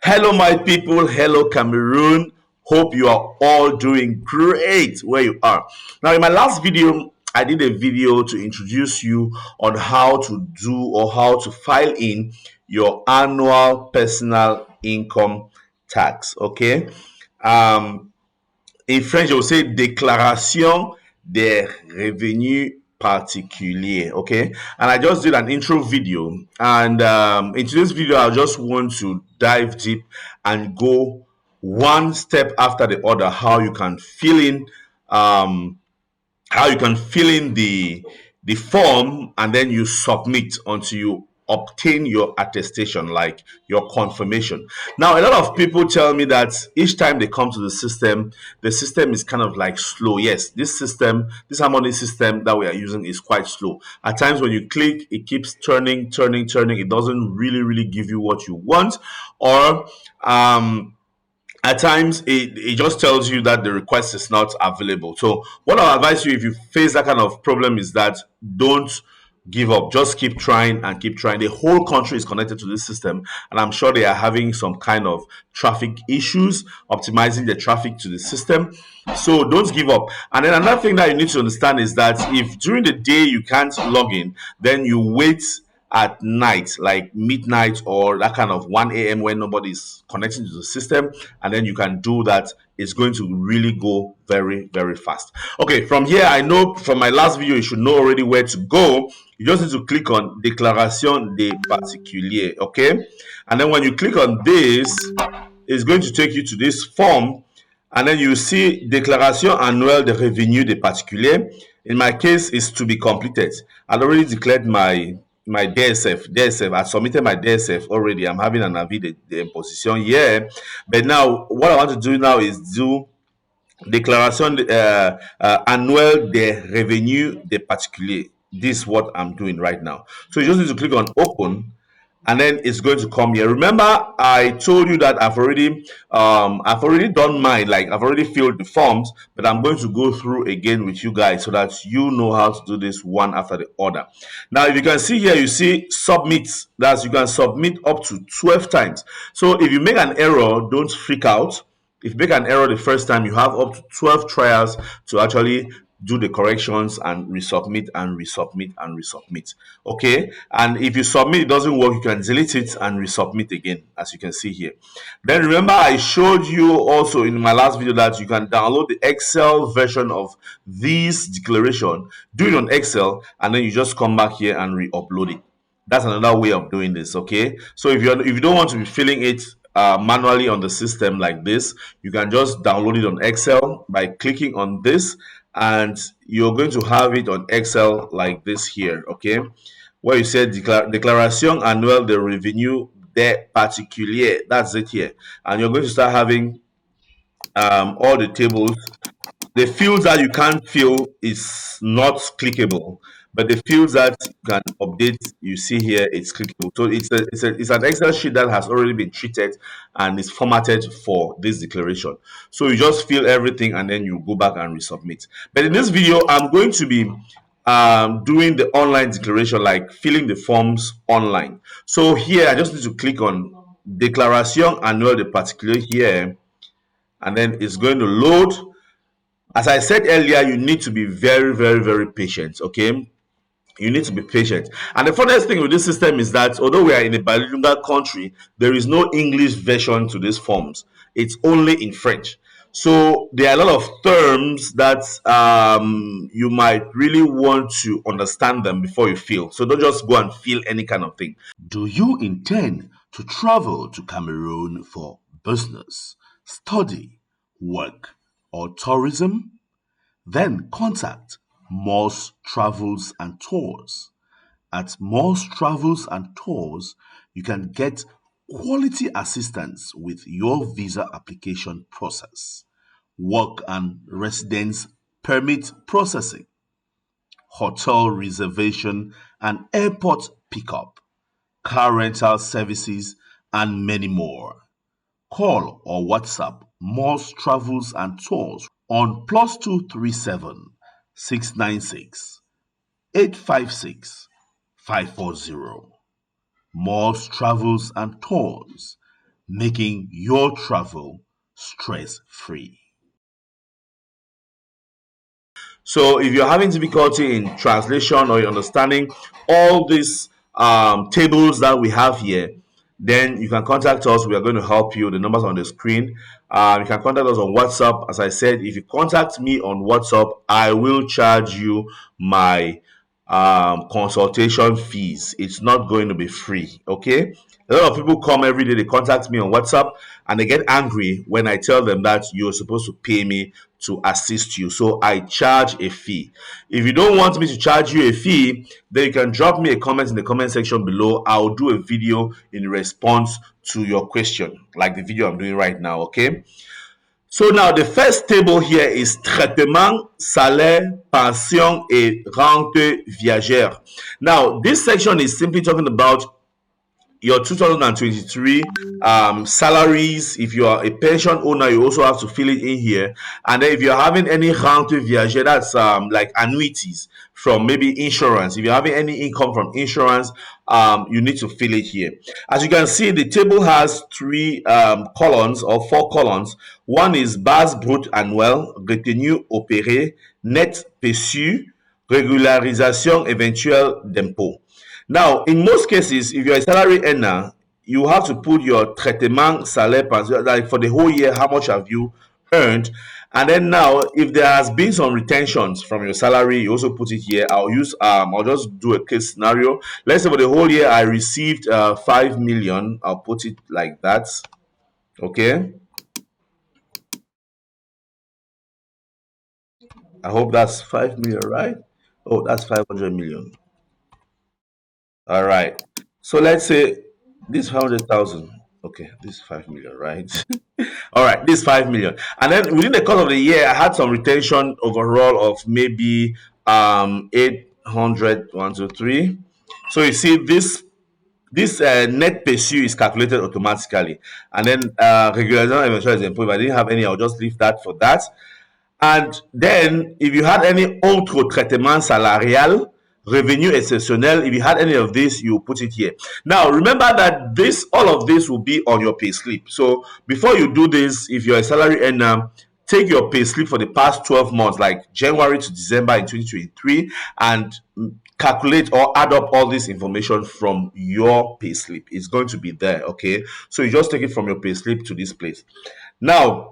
Hello, my people. Hello, Cameroon. Hope you are all doing great where you are. Now, in my last video, I did a video to introduce you on how to do or how to file in your annual personal income tax. Okay. Um, in French, they will say déclaration des revenus particuliers. Okay, and I just did an intro video, and in today's video, I just want to dive deep and go one step after the other how you can fill in um, the form, and then you submit until you obtain your attestation, like your confirmation. Now, a lot of people tell me that each time they come to the system is kind of like slow. Yes, this harmony system that we are using is quite slow. At times when you click, it keeps turning. It doesn't really give you what you want, or at times it just tells you that the request is not available. So what I'll advise you, if you face that kind of problem, is that don't give up. Just keep trying and keep trying. The whole country is connected to this system, and I'm sure they are having some kind of traffic issues optimizing the traffic to the system. So don't give up. And then another thing that you need to understand is that if during the day you can't log in, then you wait at night, like midnight or that kind of 1 a.m. when nobody's connecting to the system, and then you can do that. It's going to really go very fast. Okay, from here, I know from my last video, you should know already where to go. You just need to click on Déclaration des particuliers, okay? And then when you click on this, it's going to take you to this form, and then you see Déclaration annuelle de revenus des particuliers. In my case, is to be completed. I'd already declared my DSF. I submitted my DSF already. I'm having an avis d'imposition here. But now, what I want to do now is do déclaration annuelle des revenus des particuliers. This is what I'm doing right now. So you just need to click on open, and then it's going to come here. Remember, I told you that I've already done mine, like I've already filled the forms, but I'm going to go through again with you guys so that you know how to do this one after the other. Now, if you can see here, you see submit. That's, you can submit up to 12 times. So if you make an error, don't freak out. If you make an error the first time, you have up to 12 trials to actually do the corrections and resubmit and resubmit and resubmit. Okay, and if you submit, it doesn't work, you can delete it and resubmit again, as you can see here. Then remember, I showed you also in my last video that you can download the Excel version of this declaration, do it on Excel, and then you just come back here and re-upload it. That's another way of doing this. Okay, so if you don't want to be filling it manually on the system like this, you can just download it on Excel by clicking on this, and you're going to have it on Excel like this here. Okay, where you said déclaration annuelle de revenu des particuliers. That's it here, and you're going to start having all the tables. The fields that you can't fill is not clickable, but the fields that you can update, you see here, it's clickable. So it's an Excel sheet that has already been treated and is formatted for this declaration. So you just fill everything and then you go back and resubmit. But in this video, I'm going to be doing the online declaration, like filling the forms online. So here, I just need to click on Déclaration annuelle de particulier here, and then it's going to load. As I said earlier, you need to be very patient. Okay, you need to be patient. And the funniest thing with this system is that although we are in a bilingual country, there is no English version to these forms. It's only in French. So there are a lot of terms that you might really want to understand them before you fill. So don't just go and fill any kind of thing. Do you intend to travel to Cameroon for business, study, work, or tourism? Then contact Morse Travels and Tours. At Morse Travels and Tours, you can get quality assistance with your visa application process, work and residence permit processing, hotel reservation and airport pickup, car rental services, and many more. Call or WhatsApp Morse Travels and Tours on +237 696 856 540. Morse Travels and Tours, making your travel stress free. So if you're having difficulty in translation or understanding all these tables that we have here, then you can contact us. We are going to help you. The numbers on the screen. You can contact us on WhatsApp. As I said, if you contact me on WhatsApp, I will charge you my consultation fees. It's not going to be free. Okay. A lot of people come every day, they contact me on WhatsApp and they get angry when I tell them that you're supposed to pay me to assist you. So I charge a fee. If you don't want me to charge you a fee, then you can drop me a comment in the comment section below. I'll do a video in response to your question, like the video I'm doing right now. Okay. So now the first table here is traitement, salaire, pension et rente viagère. Now this section is simply talking about your 2023 salaries. If you are a pension owner, you also have to fill it in here. And then if you're having any rente viagère, that's like annuities from maybe insurance. If you're having any income from insurance, you need to fill it here. As you can see, the table has three columns or four columns. One is base brute annuelle, retenue opérée, net perçu, régularisation éventuelle d'impôt. Now, in most cases, if you're a salary earner, you have to put your traitement, salaire, pension, like for the whole year, how much have you earned? And then now, if there has been some retentions from your salary, you also put it here. I'll just do a case scenario. Let's say for the whole year, I received 5 million. I'll put it like that. Okay. I hope that's 5 million, right? Oh, that's 500 million. All right. So let's say this 100,000. Okay, this is 5 million, right? All right, this 5 million. And then within the course of the year, I had some retention overall of maybe 800, 1, 2, 3. So you see this net perçu is calculated automatically. And then regularisation eventually is improved. If I didn't have any, I'll just leave that for that. And then, if you had any autre traitement salarial, revenu exceptionnel, if you had any of this, you put it here. Now, remember that all of this will be on your pay slip. So, before you do this, if you're a salary earner, take your pay slip for the past 12 months, like January to December in 2023, and calculate or add up all this information from your pay slip. It's going to be there, okay? So, you just take it from your pay slip to this place. Now,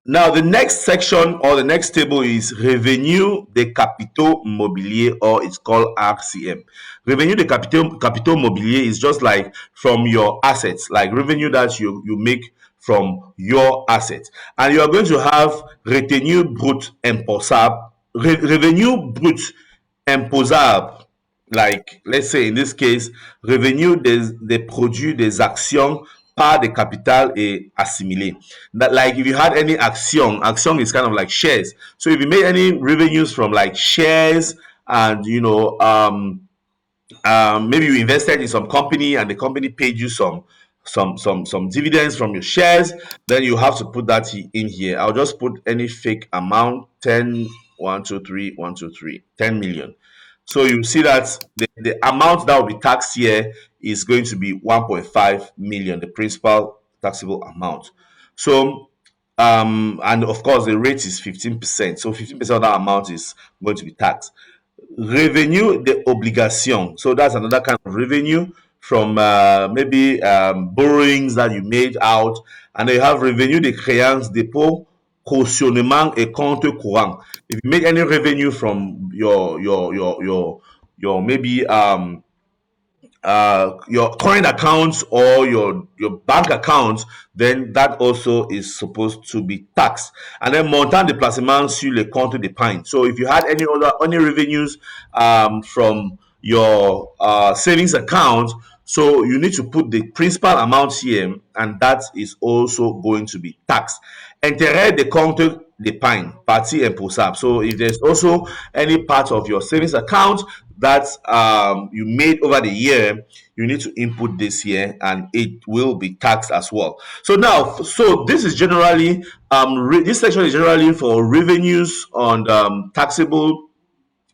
the next section or the next table is Revenu des capitaux mobiliers, or it's called RCM. Revenu des capitaux mobiliers is just like from your assets, like revenue that you make from your assets. And you are going to have Retenu brut imposable, Revenu brut imposable, like let's say in this case, revenu des produits des actions par de capital et assimilé. That, like, if you had any action is kind of like shares. So if you made any revenues from like shares, and maybe you invested in some company and the company paid you some dividends from your shares, then you have to put that in here. I'll just put any fake amount, 10, 1, 2, 3, 1, 2, 3, 10 million. So you see that the amount that will be taxed here is going to be 1.5 million, the principal taxable amount. So, and of course, the rate is 15%. So 15% of that amount is going to be taxed. Revenue de obligation. So that's another kind of revenue from maybe borrowings that you made out. And then you have revenu de créances, dépôt, cautionnement et compte courant. If you make any revenue from your maybe your current accounts or your bank accounts, then that also is supposed to be taxed. And then montant de placement sur le compte d'épargne. So if you had any revenues from your savings account, so you need to put the principal amount here, and that is also going to be taxed. Intérêt de compte d'épargne, partie imposable. So if there's also any part of your savings account that you made over the year, you need to input this here, and it will be taxed as well. So now, this is generally this section is generally for revenues on taxable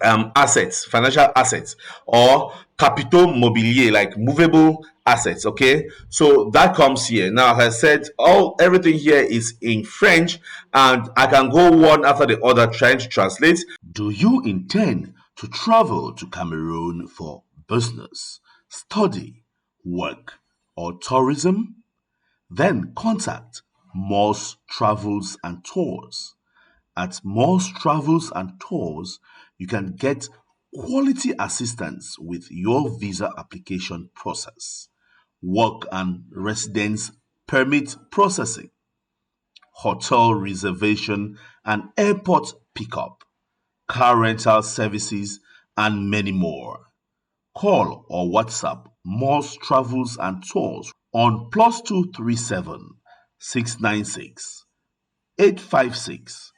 assets, financial assets, or capital mobilier, like movable assets. Okay, so that comes here. Now, as I said, everything here is in French, and I can go one after the other trying to translate. Do you intend to travel to Cameroon for business, study, work, or tourism? Then contact Morse Travels and Tours. At Morse Travels and Tours, you can get quality assistance with your visa application process, work and residence permit processing, hotel reservation and airport pickup, car rental services, and many more. Call or WhatsApp Morse Travels and Tours on +237 696 856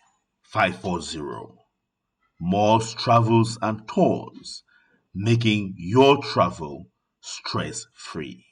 540. Morse Travels and Tours, making your travel stress free.